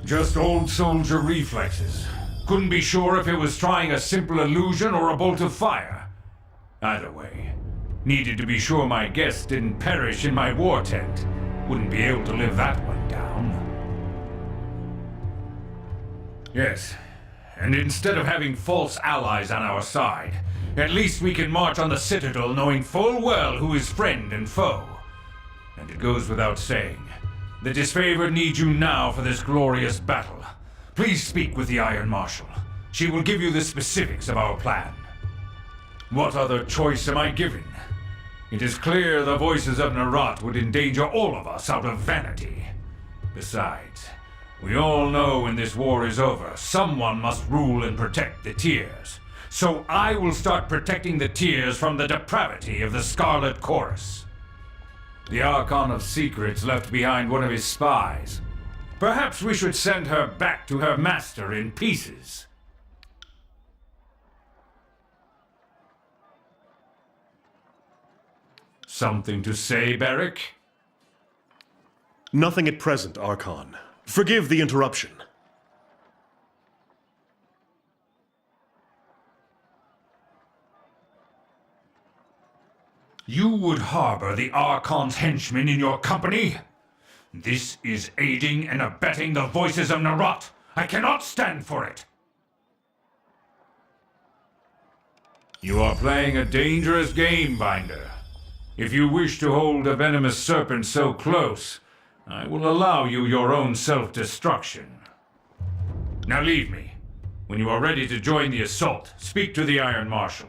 Just old soldier reflexes. Couldn't be sure if it was trying a simple illusion or a bolt of fire. Either way, needed to be sure my guests didn't perish in my war tent. Wouldn't be able to live that one down. Yes, and instead of having false allies on our side, at least we can march on the Citadel knowing full well who is friend and foe. And it goes without saying, the disfavored needs you now for this glorious battle. Please speak with the Iron Marshal. She will give you the specifics of our plan. What other choice am I given? It is clear the voices of Narat would endanger all of us out of vanity. Besides, we all know when this war is over, someone must rule and protect the Tears. So I will start protecting the Tears from the depravity of the Scarlet Chorus. The Archon of Secrets left behind one of his spies. Perhaps we should send her back to her master in pieces. Something to say, Beric? Nothing at present, Archon. Forgive the interruption. You would harbor the Archon's henchmen in your company? This is aiding and abetting the voices of Narat. I cannot stand for it. You are playing a dangerous game, Binder. If you wish to hold a venomous serpent so close, I will allow you your own self-destruction. Now leave me. When you are ready to join the assault, speak to the Iron Marshal.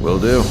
Will do.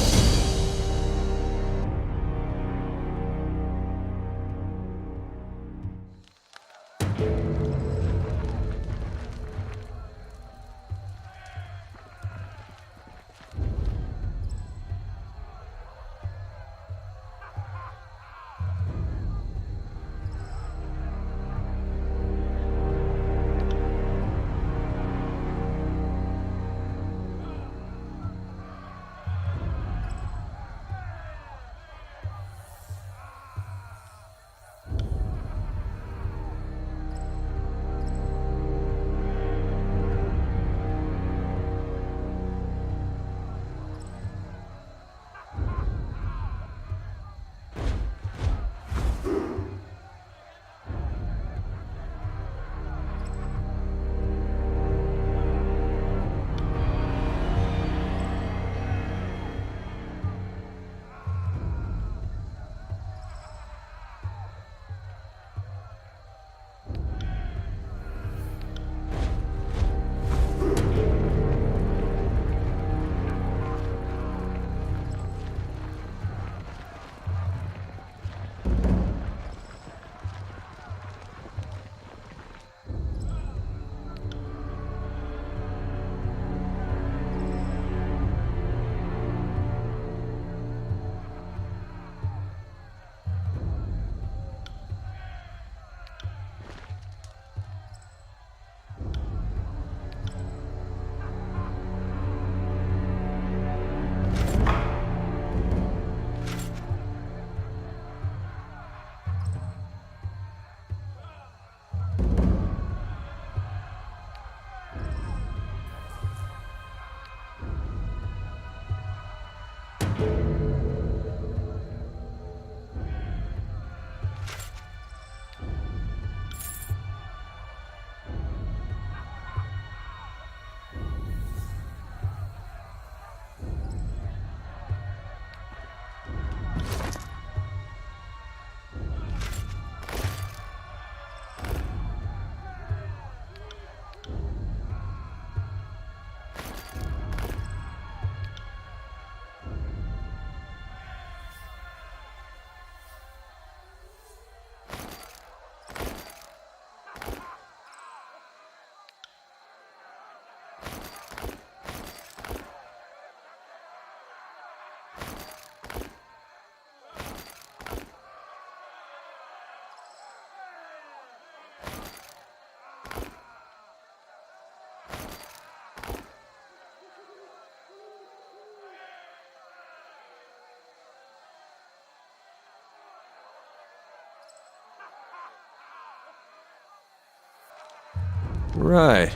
Right.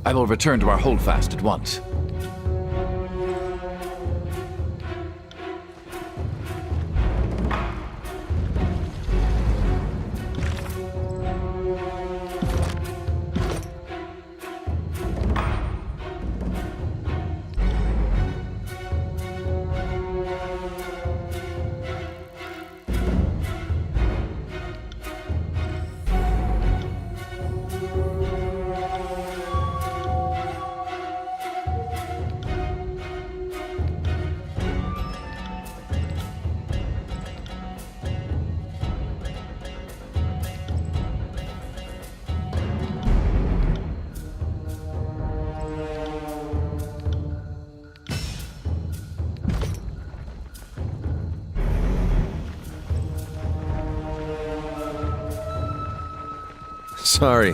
I will return to our holdfast at once. Sorry.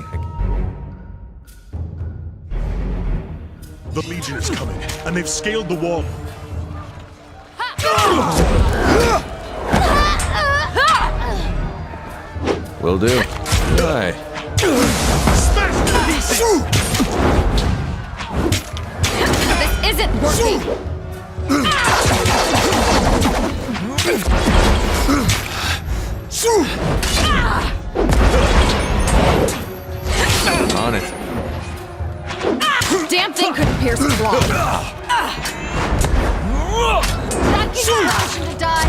The Legion is coming, and they've scaled the wall. Will do. Aye. Smash to pieces! This isn't working! On it. Damn thing couldn't pierce the wall. That gives you option to die.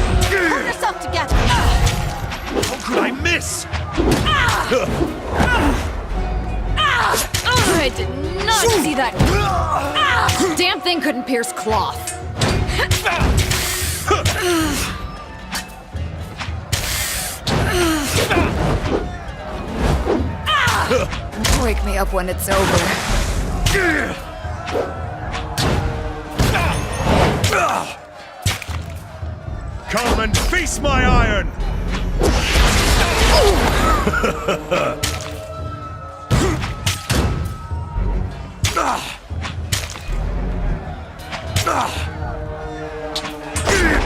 Pull yourself together. How could I miss? I did not see that. Damn thing couldn't pierce cloth. Wake me up when it's over. Come and face my iron!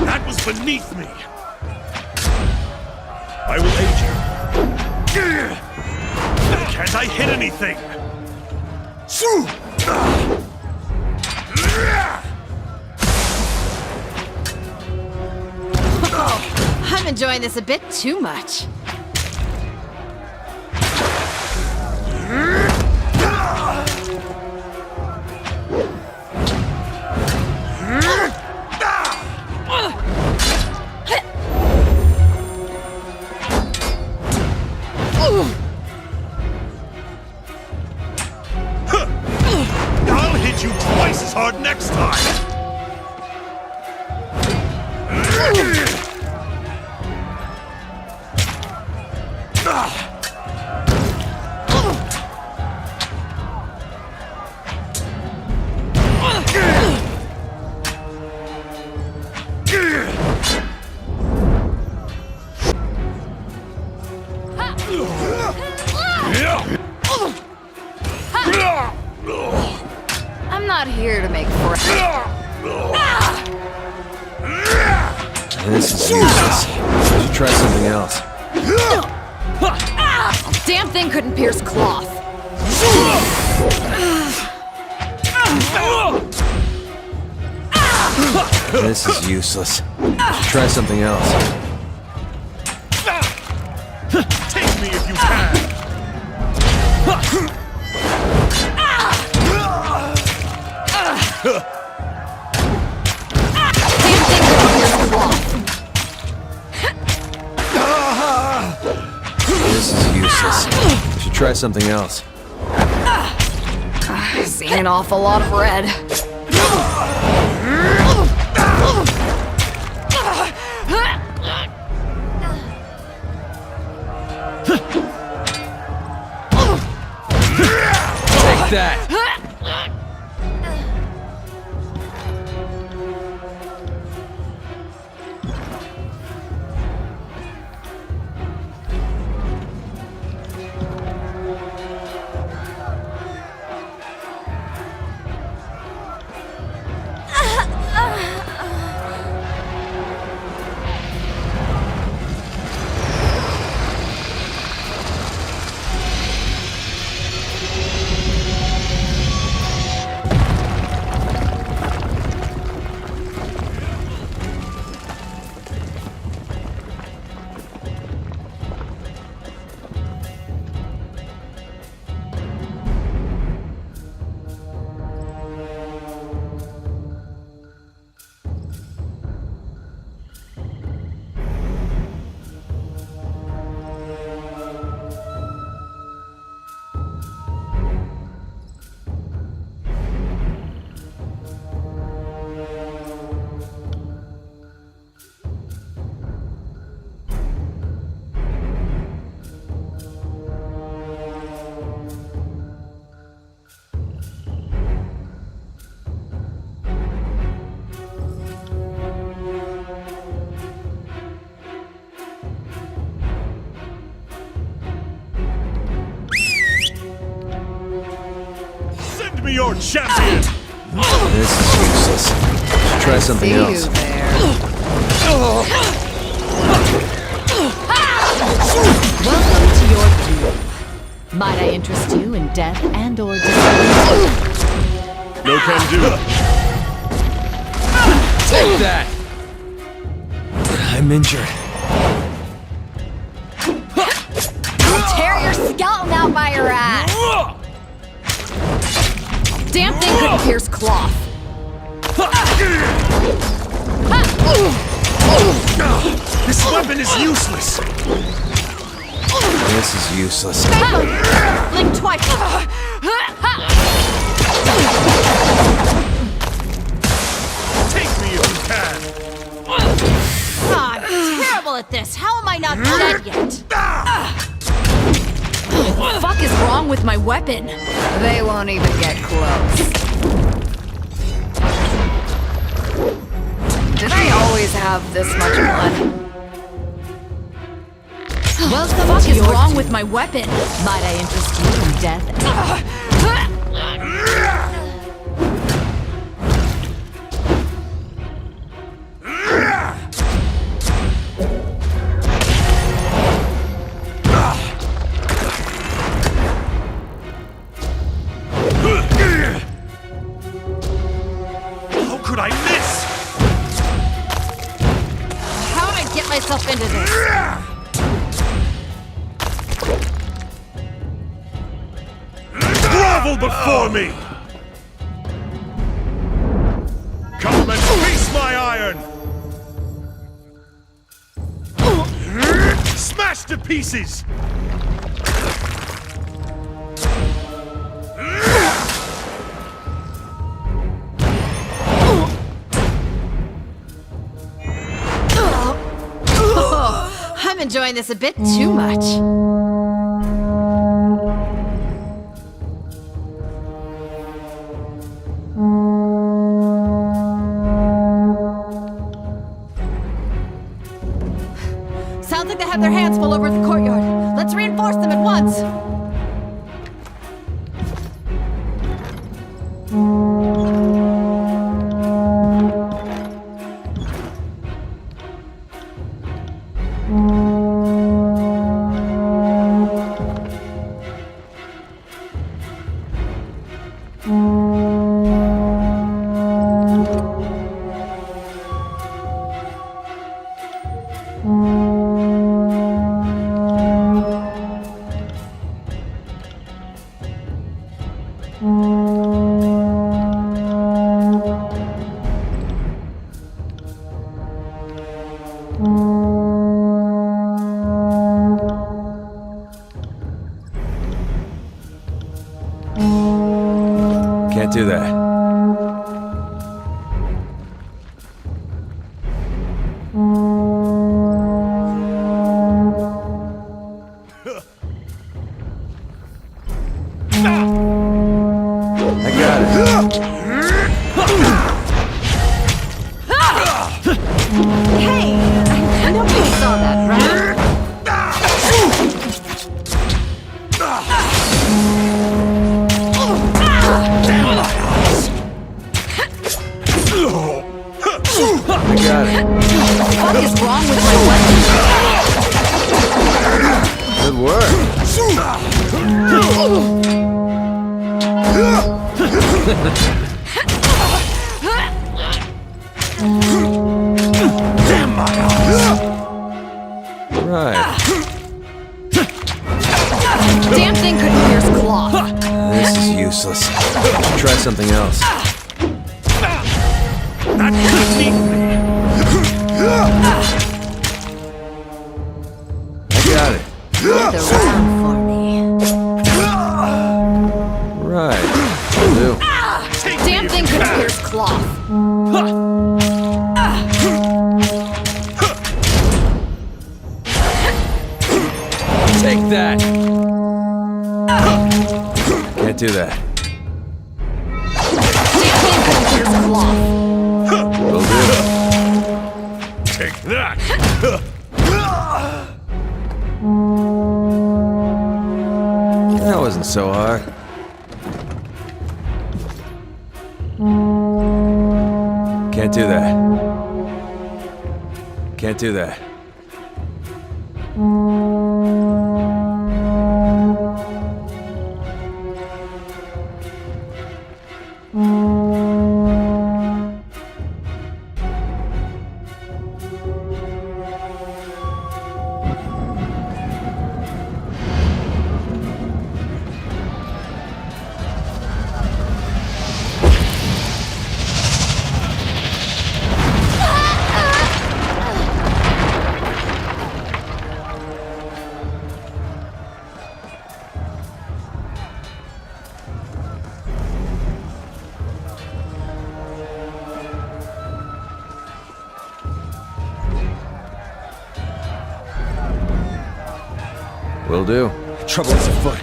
That was beneath me! I will aid you. Can't I hit anything? I'm enjoying this a bit too much. I'll hit you twice as hard next time! I'm not here to make friends. This is useless. I should try something else. Damn thing couldn't pierce cloth. This is useless. I should try something else. Take me if you can! Damn thing couldn't pierce cloth. This is useless. I should try something else. Seen an awful lot of red. Take that! your champion! This is useless. Should try something See else. you there. Welcome to your duel. Might I interest you in death and/or disability? No can do. Take that! I'm injured. I'll tear your skeleton out by your ass. Damn thing couldn't pierce cloth. This weapon is useless. This is useless. Blink twice. Take me if you can. I'm terrible at this. How am I not dead yet? What the fuck is wrong with my weapon? They won't even get close. Did I always have this much blood? What the fuck is wrong with my weapon? Might I interest you in death? How could I miss? How did I get myself into this? Grovel before me! Come and face my iron! Smash to pieces! I'm enjoying this a bit too much. Sounds like they have their hands full over at the courtyard. Let's reinforce them at once. Can't do that. I got it. Hey, nobody saw that, right? I got it. What is wrong with my weapon? Good work. Damn my eyes! Right. Damn thing couldn't pierce cloth. This is useless. Should try something else. That could eat me! I got it. The round for me. Right. Will do. Damn thing couldn't pierce cloth. Take that. Can't do that. Damn thing couldn't pierce cloth. Will do. Take that! That wasn't so hard. Can't do that. Can't do that. Will do. Trouble is afoot.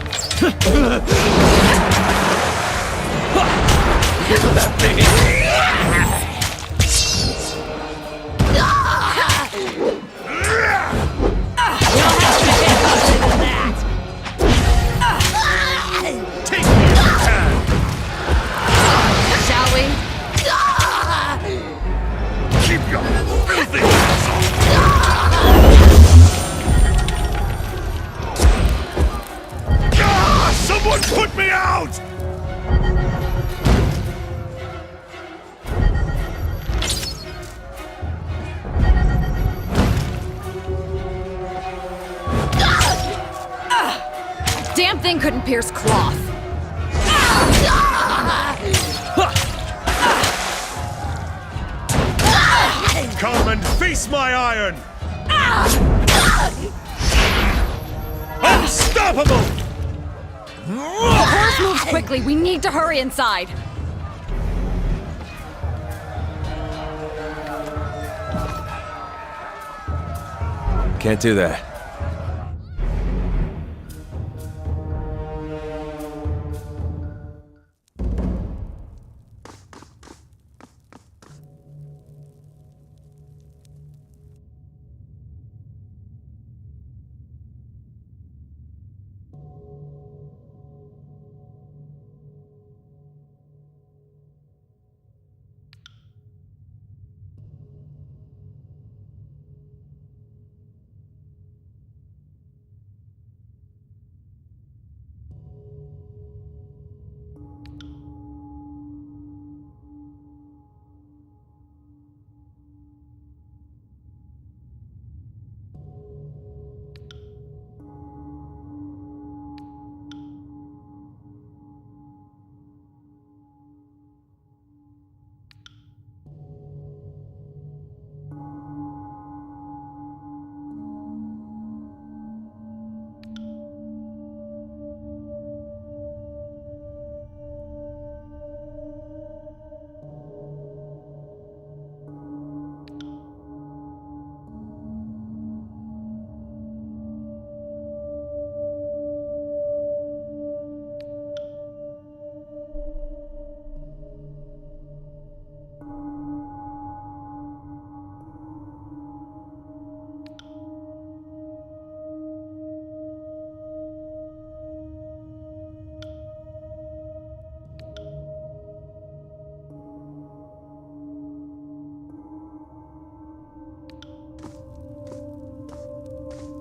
Take me if you can. Shall we? Keep your filthy hands off. Someone put me out! Damn thing couldn't pierce cloth. Come and face my iron! Unstoppable! The horse moves quickly. We need to hurry inside. Can't do that.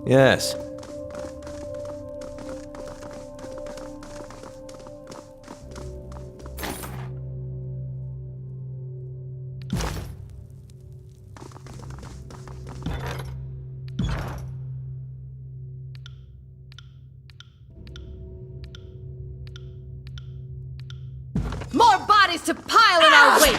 Yes. More bodies to pile in our wake!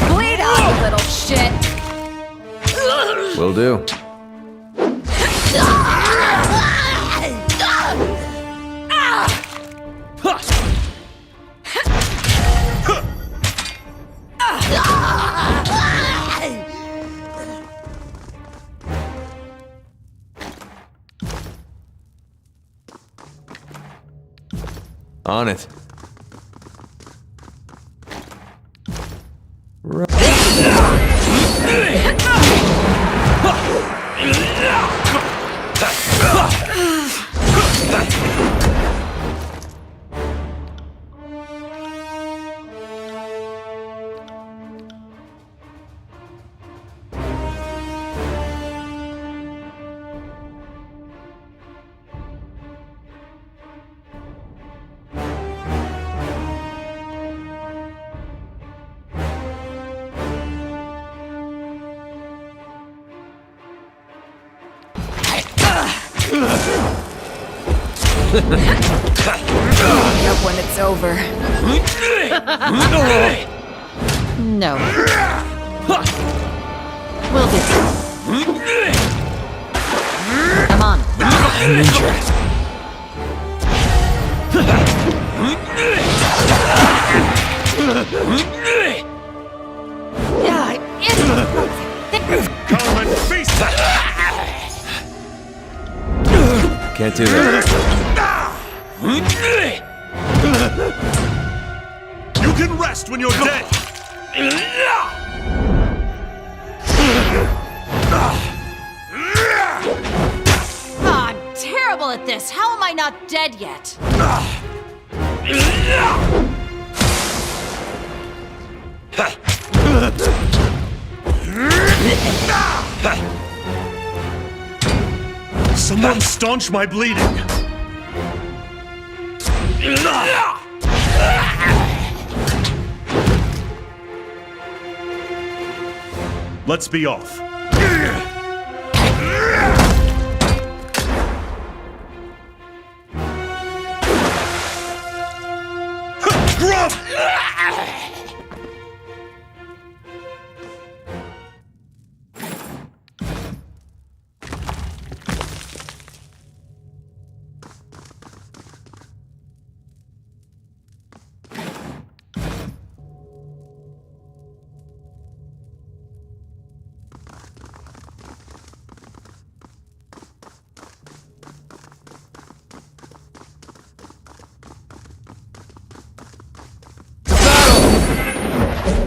Bleed out, you little shit! Will do. On it. Wake up when it's over. No. Will do. Come on. I'm injured. Come and feast! Can't do that. You can rest when you're dead! I'm terrible at this. How am I not dead yet? Someone staunch my bleeding! Let's be off. Grub!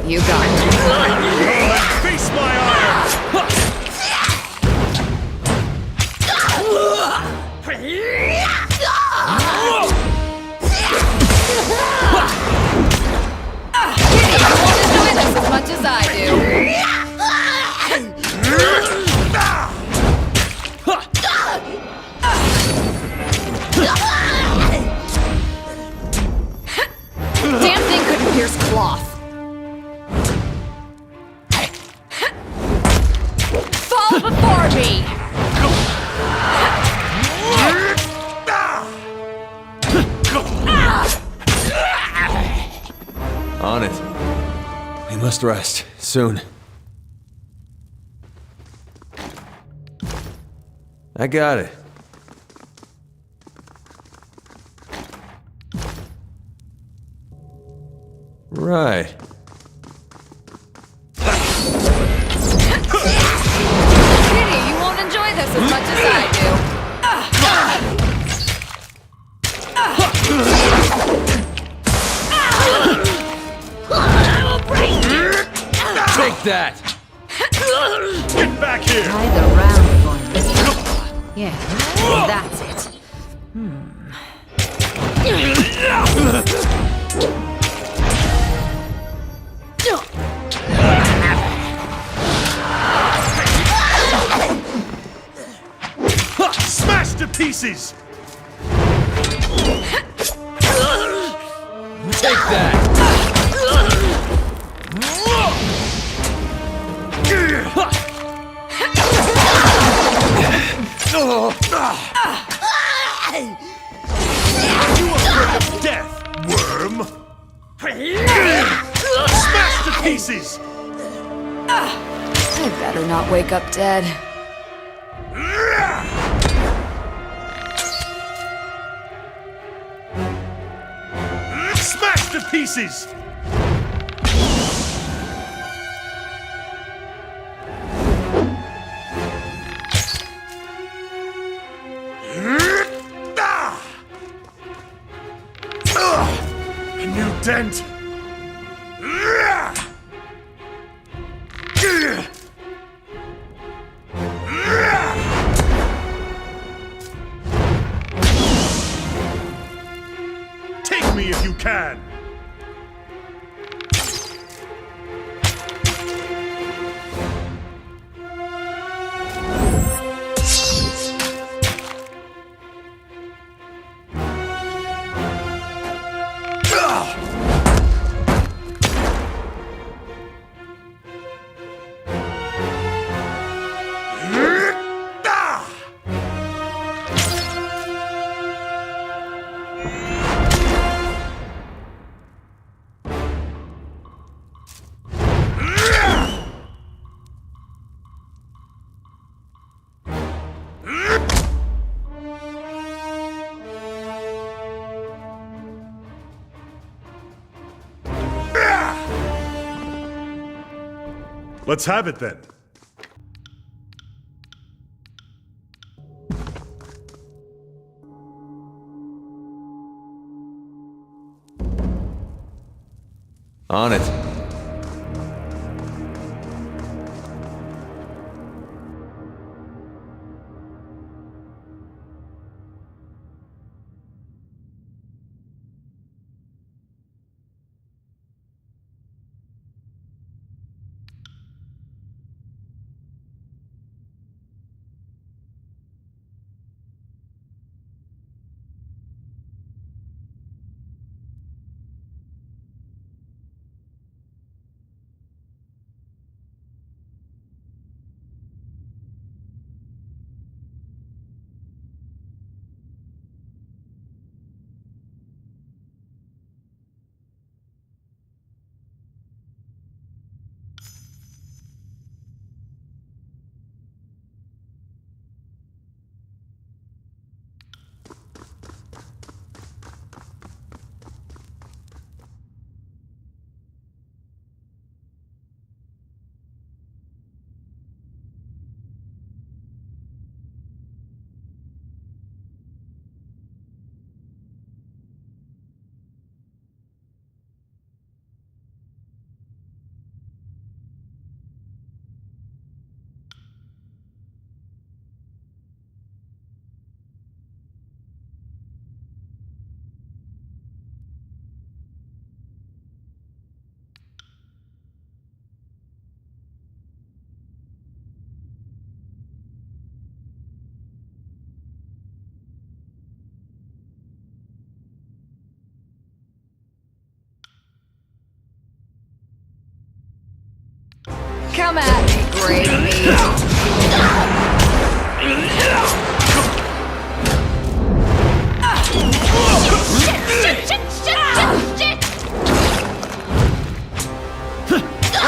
You got it. Face my iron! You won't enjoy this as much as I do. Damn thing couldn't pierce cloth. Fall before me! On it. We must rest. Soon. I got it. Right. Kitty, you won't enjoy this as much as I do. Take that! Get back here! Try the round one. Yeah, that's it. Smash to pieces! Take that! Are you afraid of death, worm? Smash to pieces! I better not wake up dead. Smash to pieces! A new dent! Take me if you can! Let's have it then. On it. Come at me, great meat.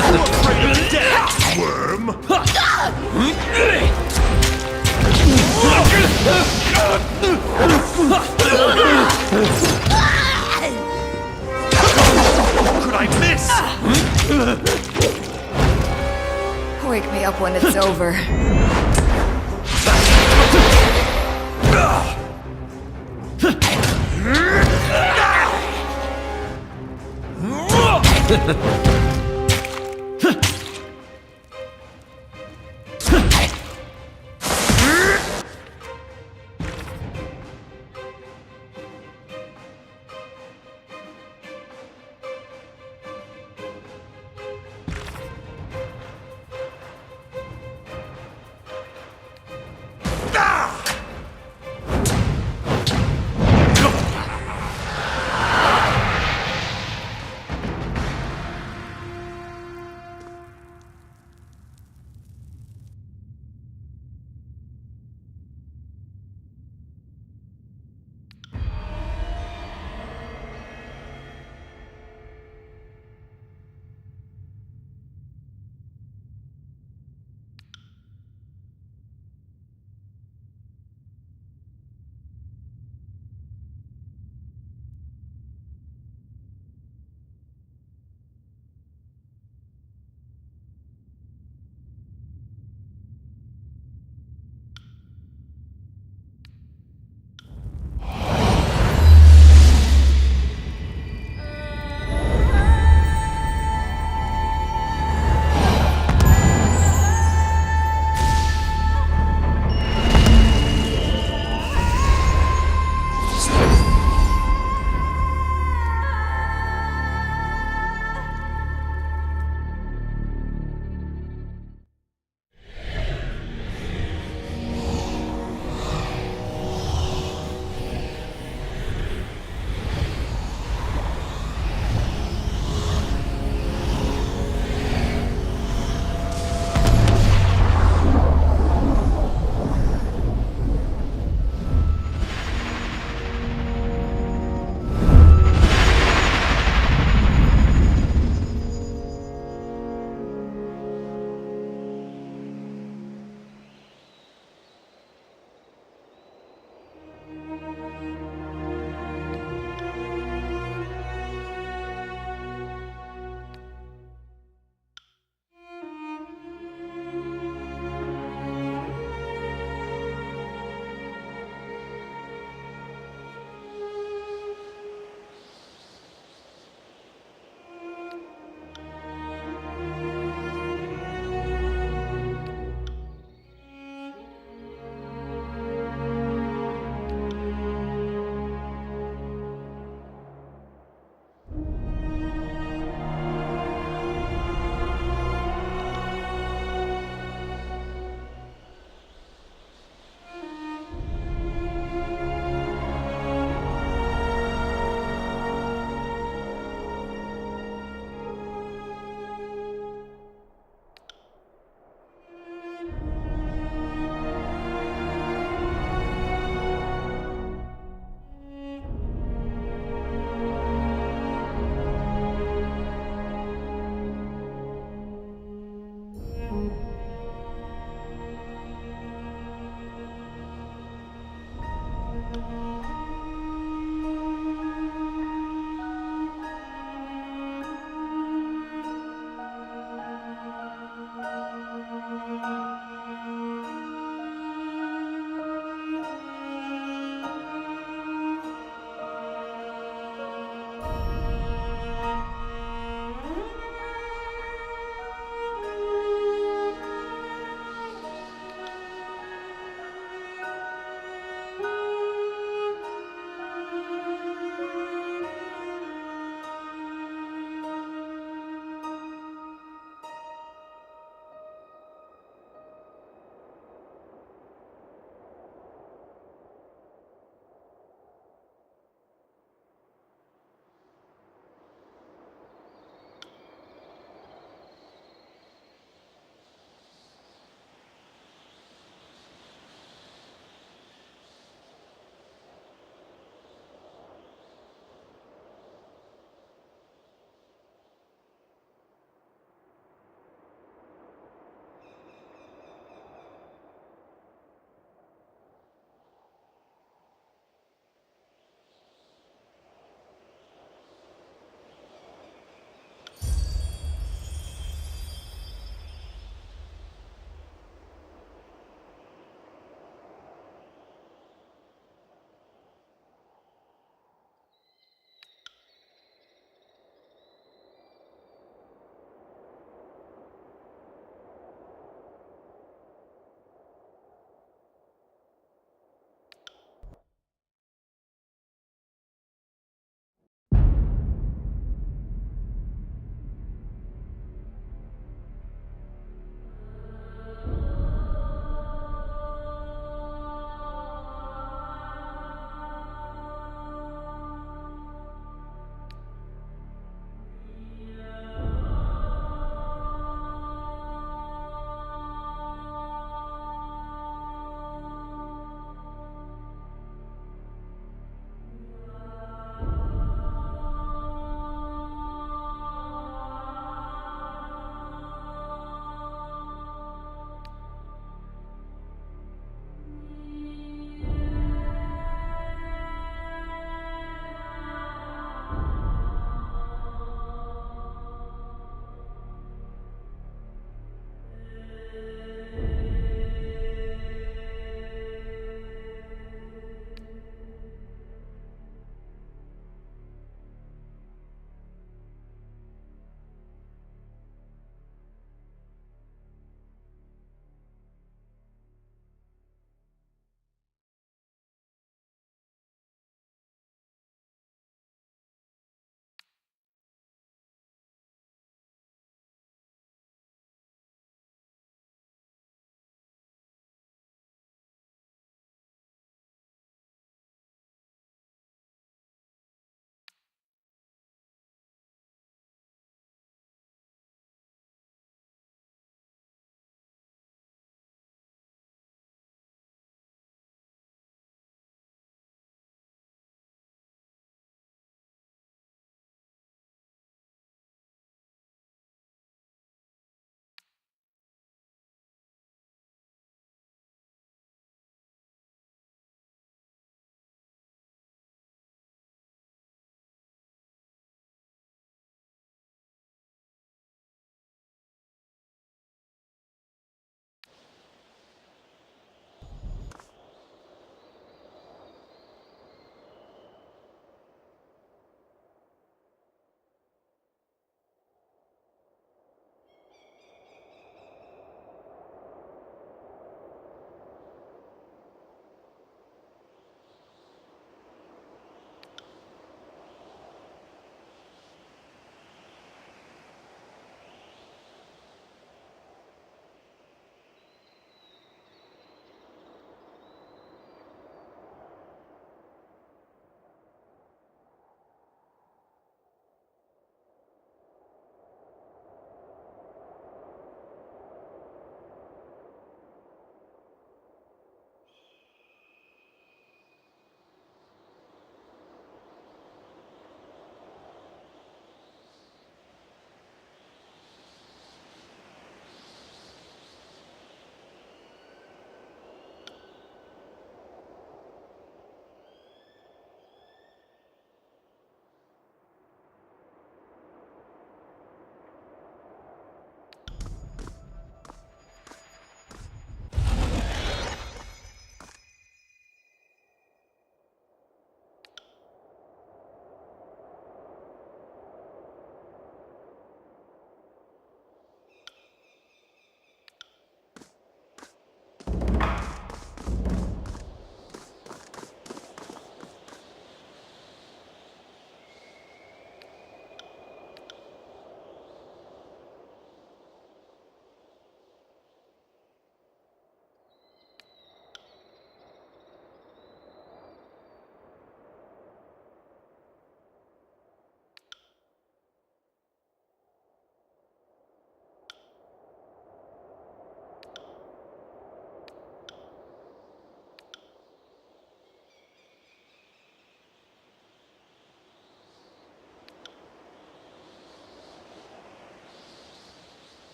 Afraid of death, worm! Could I miss? Wake me up when it's over.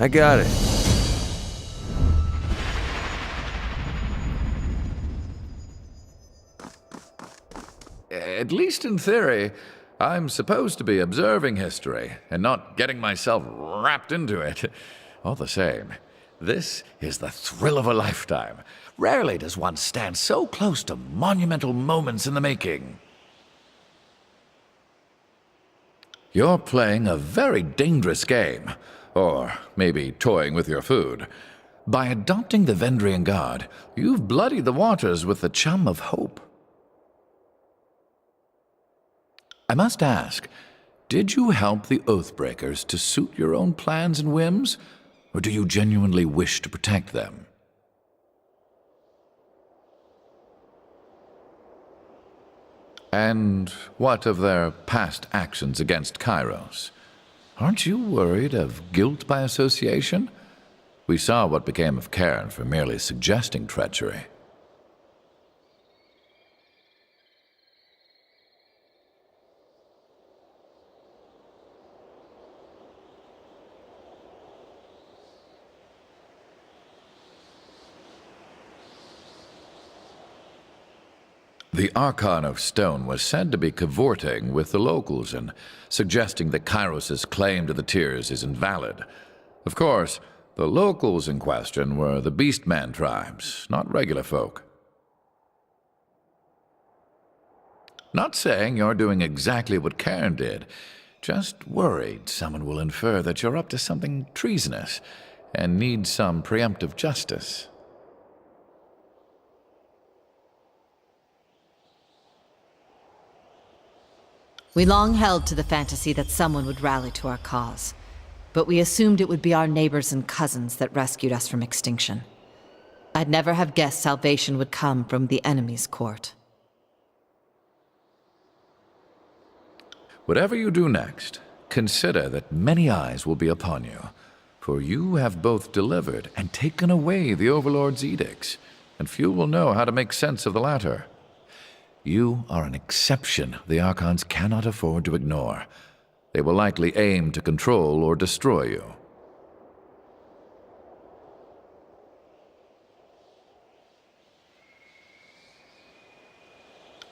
I got it. At least in theory, I'm supposed to be observing history and not getting myself wrapped into it. All the same, this is the thrill of a lifetime. Rarely does one stand so close to monumental moments in the making. You're playing a very dangerous game, or maybe toying with your food. By adopting the Vendrian God, you've bloodied the waters with the chum of hope. I must ask, did you help the Oathbreakers to suit your own plans and whims, or do you genuinely wish to protect them? And what of their past actions against Kairos? Aren't you worried of guilt by association? We saw what became of Cairn for merely suggesting treachery. The Archon of Stone was said to be cavorting with the locals and suggesting that Kairos' claim to the Tears is invalid. Of course, the locals in question were the Beastman tribes, not regular folk. Not saying you're doing exactly what Cairn did, just worried someone will infer that you're up to something treasonous and need some preemptive justice. We long held to the fantasy that someone would rally to our cause, but we assumed it would be our neighbors and cousins that rescued us from extinction. I'd never have guessed salvation would come from the enemy's court. Whatever you do next, consider that many eyes will be upon you, for you have both delivered and taken away the Overlord's edicts, and few will know how to make sense of the latter. You are an exception the Archons cannot afford to ignore. They will likely aim to control or destroy you.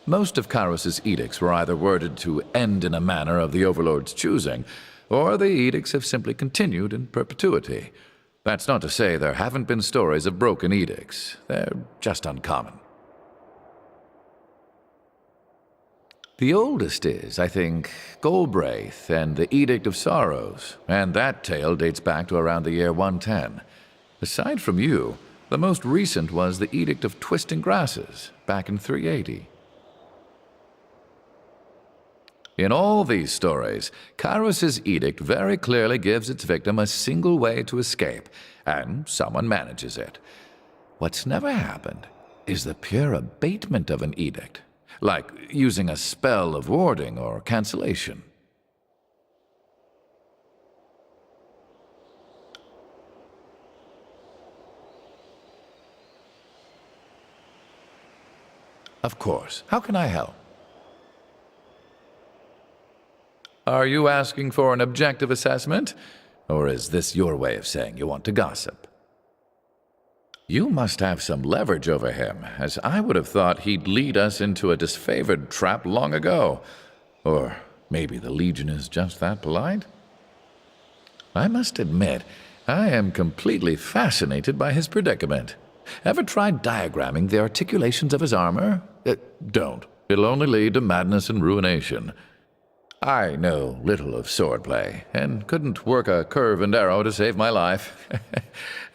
Most of Kairos' edicts were either worded to end in a manner of the Overlord's choosing, or the edicts have simply continued in perpetuity. That's not to say there haven't been stories of broken edicts. They're just uncommon. The oldest is, I think, Golbraith and the Edict of Sorrows, and that tale dates back to around the year 110. Aside from you, the most recent was the Edict of Twisting Grasses, back in 380. In all these stories, Kairos' edict very clearly gives its victim a single way to escape, and someone manages it. What's never happened is the pure abatement of an edict, like using a spell of warding or cancellation. Of course. How can I help? Are you asking for an objective assessment? Or is this your way of saying you want to gossip? You must have some leverage over him, as I would have thought he'd lead us into a disfavored trap long ago. Or maybe the Legion is just that polite? I must admit, I am completely fascinated by his predicament. Ever tried diagramming the articulations of his armor? Don't. It'll only lead to madness and ruination. I know little of swordplay, and couldn't work a curve and arrow to save my life.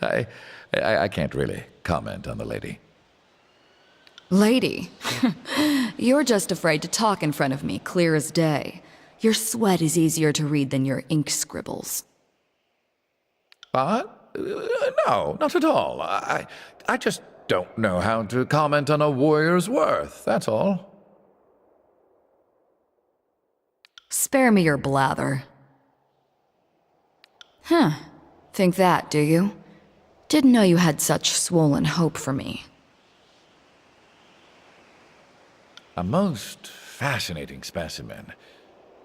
I can't really comment on the lady. Lady? You're just afraid to talk in front of me, clear as day. Your sweat is easier to read than your ink scribbles. No, not at all. I just don't know how to comment on a warrior's worth, that's all. Spare me your blather. Think that, do you? Didn't know you had such swollen hope for me. A most fascinating specimen.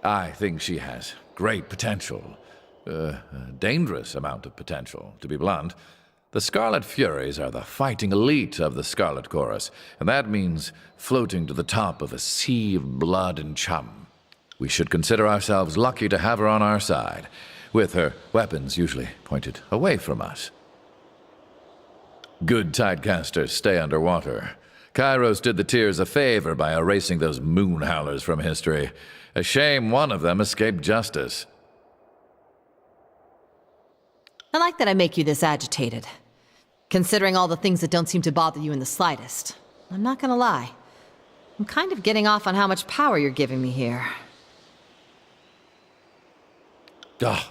I think she has great potential. dangerous amount of potential, to be blunt. The Scarlet Furies are the fighting elite of the Scarlet Chorus, and that means floating to the top of a sea of blood and chum. We should consider ourselves lucky to have her on our side, with her weapons usually pointed away from us. Good tidecasters stay underwater. Kairos did the Tears a favor by erasing those moon howlers from history. A shame one of them escaped justice. I like that I make you this agitated. Considering all the things that don't seem to bother you in the slightest. I'm not gonna lie. I'm kind of getting off on how much power you're giving me here. Ugh.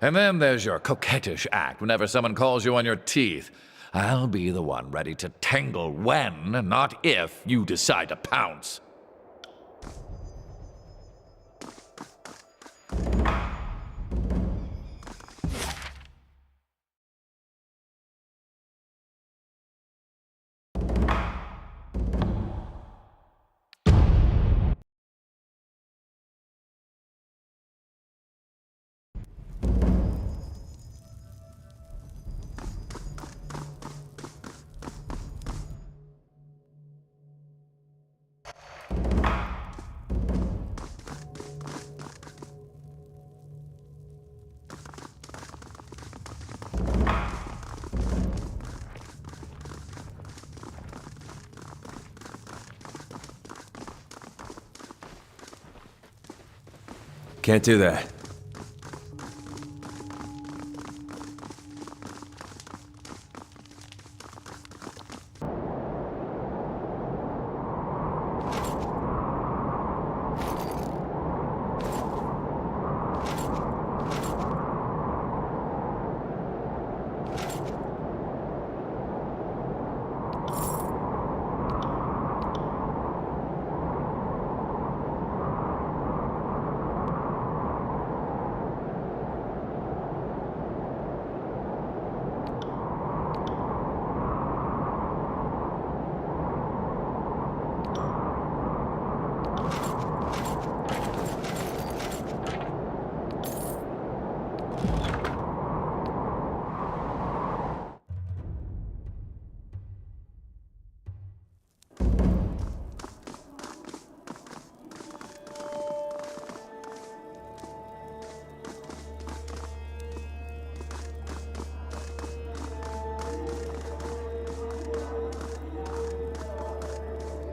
And then there's your coquettish act whenever someone calls you on your teeth. I'll be the one ready to tangle when, not if, you decide to pounce. Can't do that.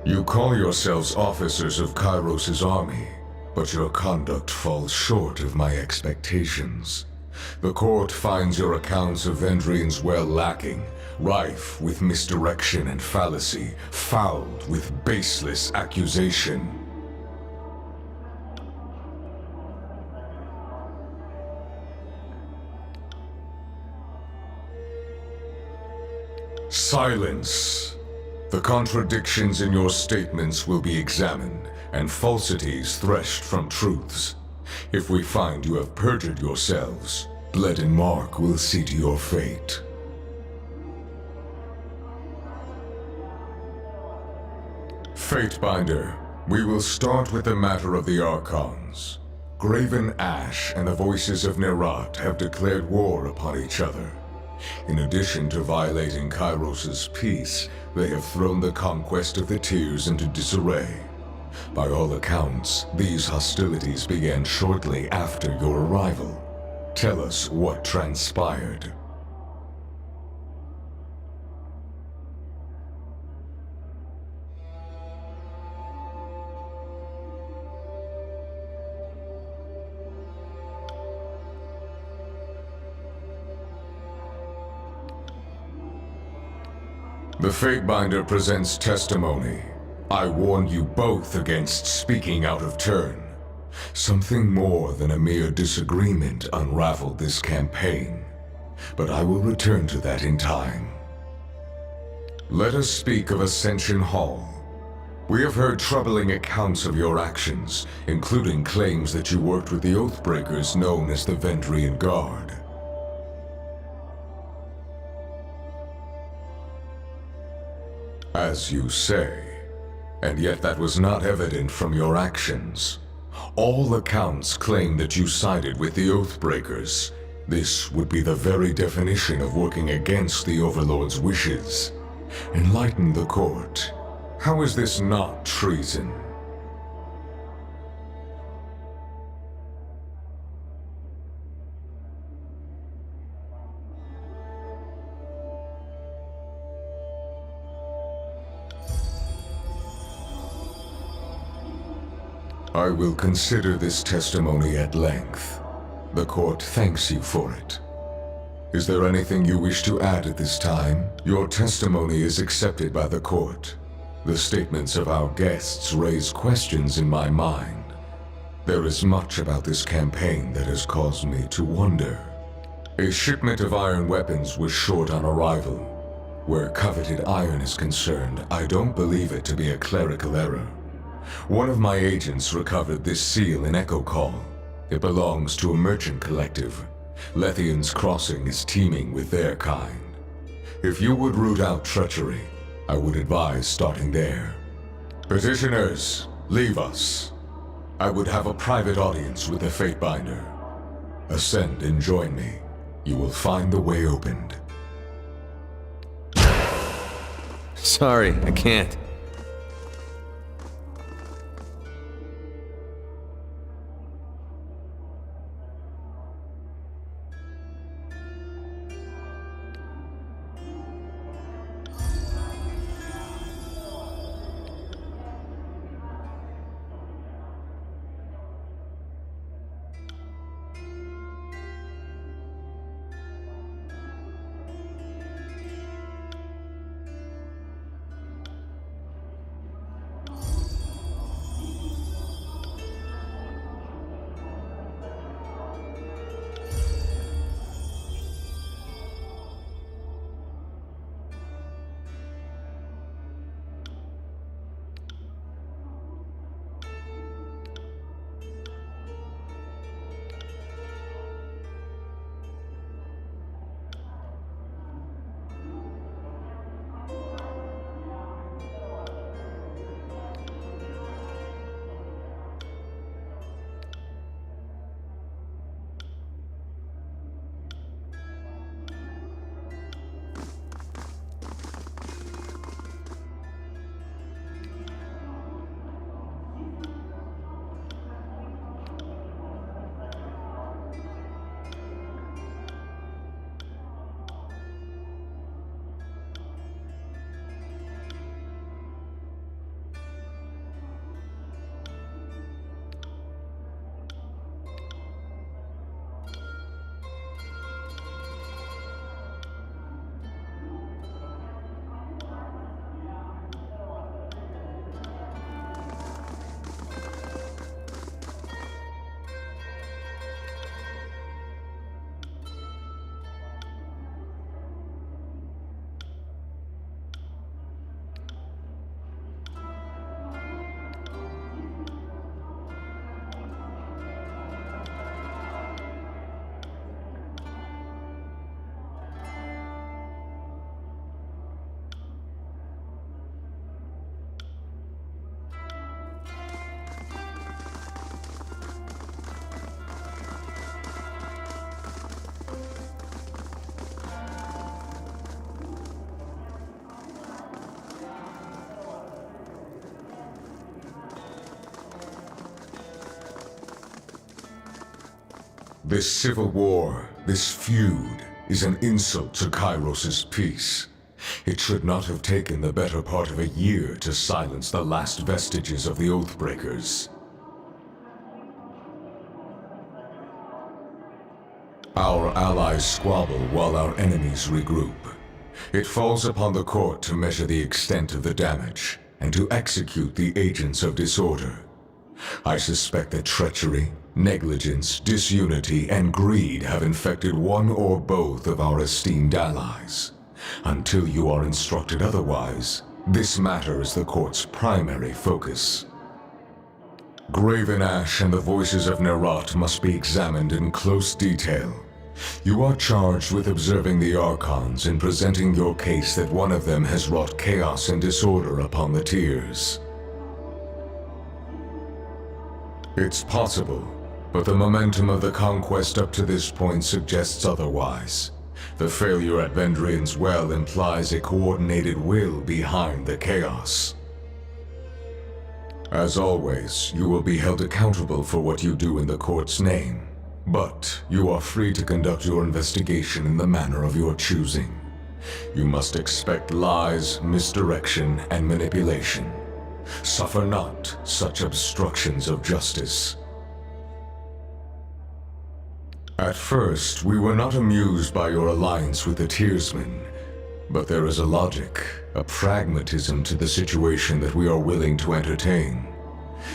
You call yourselves officers of Kairos' army, but your conduct falls short of my expectations. The court finds your accounts of Vendrian's well lacking, rife with misdirection and fallacy, fouled with baseless accusation. Silence. The contradictions in your statements will be examined, and falsities threshed from truths. If we find you have perjured yourselves, Bled and Mark will see to your fate. Fatebinder, we will start with the matter of the Archons. Graven Ash and the Voices of Nerat have declared war upon each other. In addition to violating Kairos' peace, they have thrown the conquest of the Tears into disarray. By all accounts, these hostilities began shortly after your arrival. Tell us what transpired. The Fatebinder presents testimony. I warn you both against speaking out of turn. Something more than a mere disagreement unraveled this campaign, but I will return to that in time. Let us speak of Ascension Hall. We have heard troubling accounts of your actions, including claims that you worked with the Oathbreakers known as the Vendrian Guard. As you say, and yet that was not evident from your actions. All accounts claim that you sided with the Oathbreakers. This would be the very definition of working against the Overlord's wishes. Enlighten the court. How is this not treason? I will consider this testimony at length. The court thanks you for it. Is there anything you wish to add at this time? Your testimony is accepted by the court. The statements of our guests raise questions in my mind. There is much about this campaign that has caused me to wonder. A shipment of iron weapons was short on arrival. Where coveted iron is concerned, I don't believe it to be a clerical error. One of my agents recovered this seal in Echo Call. It belongs to a merchant collective. Lethian's Crossing is teeming with their kind. If you would root out treachery, I would advise starting there. Petitioners, leave us. I would have a private audience with the Fatebinder. Ascend and join me. You will find the way opened. Sorry, I can't. This civil war, this feud, is an insult to Kairos' peace. It should not have taken the better part of a year to silence the last vestiges of the Oathbreakers. Our allies squabble while our enemies regroup. It falls upon the court to measure the extent of the damage and to execute the agents of disorder. I suspect that treachery, negligence, disunity, and greed have infected one or both of our esteemed allies. Until you are instructed otherwise, this matter is the court's primary focus. Graven Ash and the voices of Nerat must be examined in close detail. You are charged with observing the Archons and presenting your case that one of them has wrought chaos and disorder upon the Tiers. It's possible, but the momentum of the conquest up to this point suggests otherwise. The failure at Vendrian's Well implies a coordinated will behind the chaos. As always, you will be held accountable for what you do in the court's name, but you are free to conduct your investigation in the manner of your choosing. You must expect lies, misdirection, and manipulation. Suffer not such obstructions of justice. At first, we were not amused by your alliance with the Tearsmen, but there is a logic, a pragmatism to the situation that we are willing to entertain.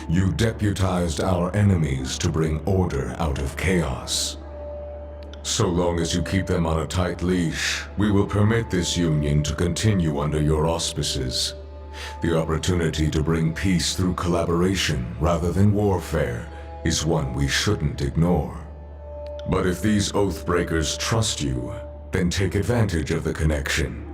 You deputized our enemies to bring order out of chaos. So long as you keep them on a tight leash, we will permit this union to continue under your auspices. The opportunity to bring peace through collaboration rather than warfare is one we shouldn't ignore. But if these Oathbreakers trust you, then take advantage of the connection.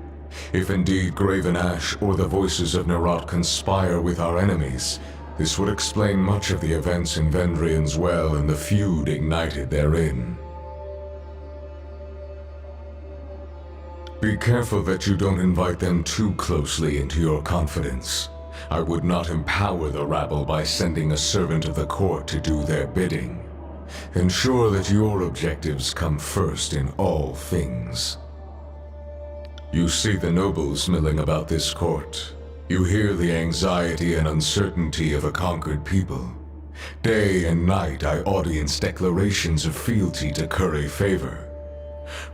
If indeed Graven Ash or the voices of Nerat conspire with our enemies, this would explain much of the events in Vendrian's Well and the feud ignited therein. Be careful that you don't invite them too closely into your confidence. I would not empower the rabble by sending a servant of the court to do their bidding. Ensure that your objectives come first in all things. You see the nobles milling about this court. You hear the anxiety and uncertainty of a conquered people. Day and night I audience declarations of fealty to curry favor.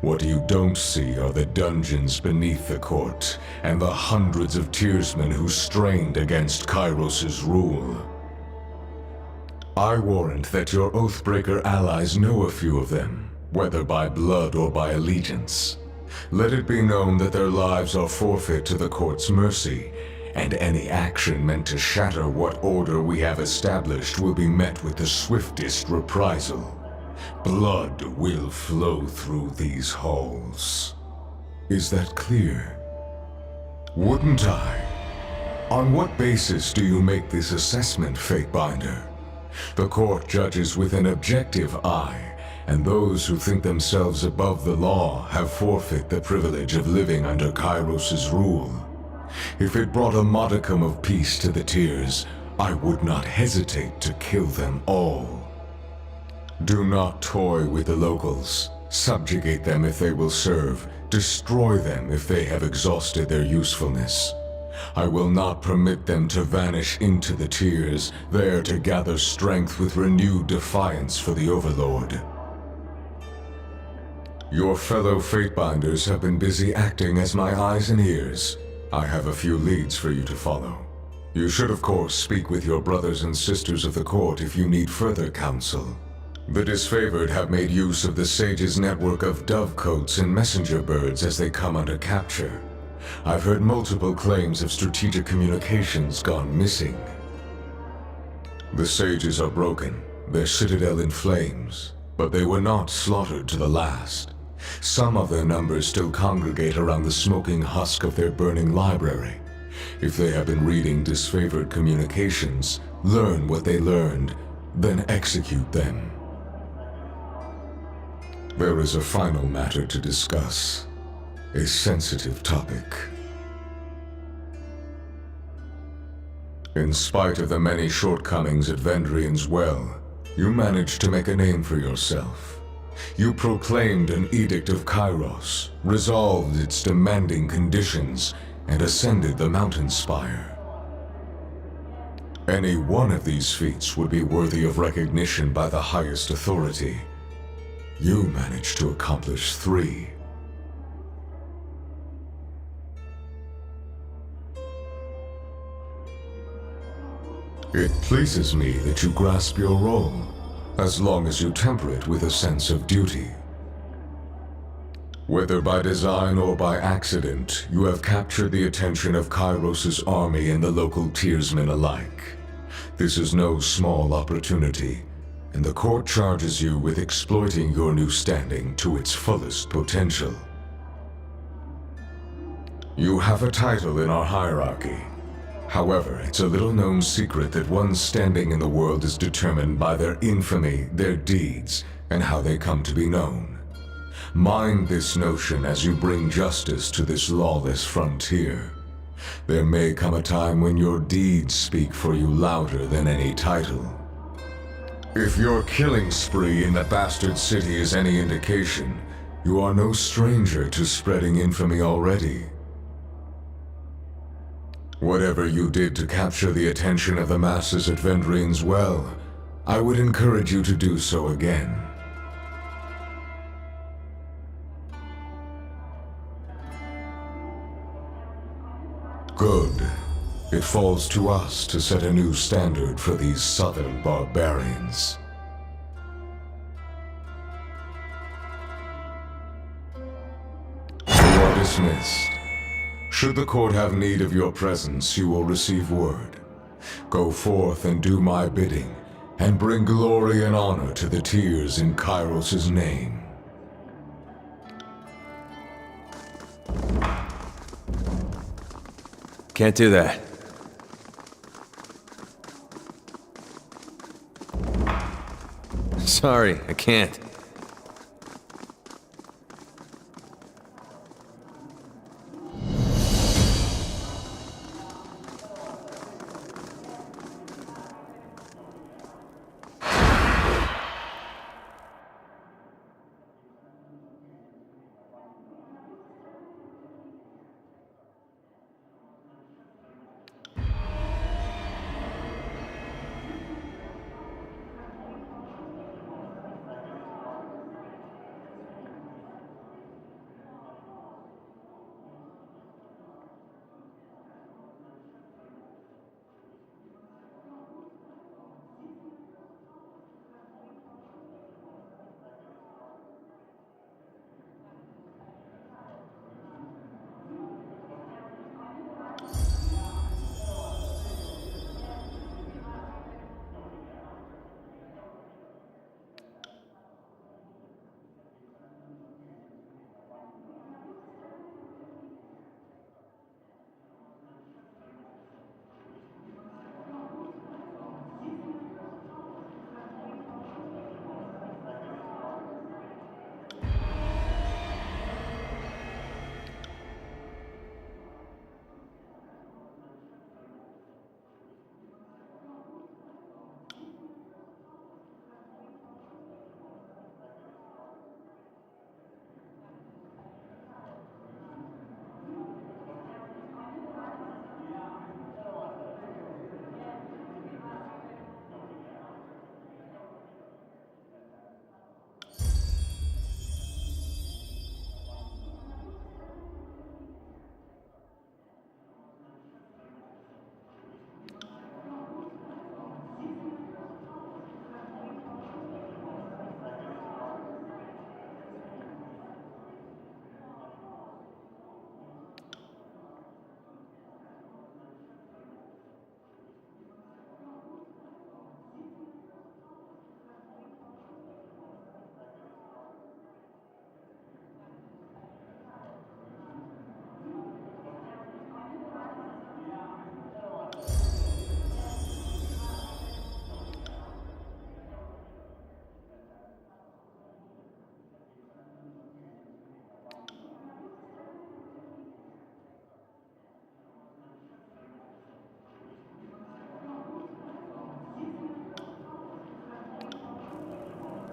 What you don't see are the dungeons beneath the court, and the hundreds of Tearsmen who strained against Kairos' rule. I warrant that your Oathbreaker allies know a few of them, whether by blood or by allegiance. Let it be known that their lives are forfeit to the court's mercy, and any action meant to shatter what order we have established will be met with the swiftest reprisal. Blood will flow through these halls. Is that clear? Wouldn't I? On what basis do you make this assessment, Fatebinder? The court judges with an objective eye, and those who think themselves above the law have forfeit the privilege of living under Kairos' rule. If it brought a modicum of peace to the Tears, I would not hesitate to kill them all. Do not toy with the locals. Subjugate them if they will serve. Destroy them if they have exhausted their usefulness. I will not permit them to vanish into the Tears, there to gather strength with renewed defiance for the Overlord. Your fellow Fatebinders have been busy acting as my eyes and ears. I have a few leads for you to follow. You should, of course, speak with your brothers and sisters of the court if you need further counsel. The disfavored have made use of the Sage's network of dovecotes and messenger birds as they come under capture. I've heard multiple claims of strategic communications gone missing. The Sages are broken, their citadel in flames, but they were not slaughtered to the last. Some of their numbers still congregate around the smoking husk of their burning library. If they have been reading disfavored communications, learn what they learned, then execute them. There is a final matter to discuss. A sensitive topic. In spite of the many shortcomings at Vendrian's Well, you managed to make a name for yourself. You proclaimed an Edict of Kairos, resolved its demanding conditions, and ascended the mountain spire. Any one of these feats would be worthy of recognition by the highest authority. You managed to accomplish 3. It pleases me that you grasp your role, as long as you temper it with a sense of duty. Whether by design or by accident, you have captured the attention of Kairos' army and the local Tearsmen alike. This is no small opportunity, and the court charges you with exploiting your new standing to its fullest potential. You have a title in our hierarchy. However, it's a little-known secret that one's standing in the world is determined by their infamy, their deeds, and how they come to be known. Mind this notion as you bring justice to this lawless frontier. There may come a time when your deeds speak for you louder than any title. If your killing spree in the bastard city is any indication, you are no stranger to spreading infamy already. Whatever you did to capture the attention of the masses at Vendrian's Well, I would encourage you to do so again. Good. It falls to us to set a new standard for these southern barbarians. You are dismissed. Should the court have need of your presence, you will receive word. Go forth and do my bidding, and bring glory and honor to the tears in Kairos' name. Can't do that. Sorry, I can't.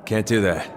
Can't do that.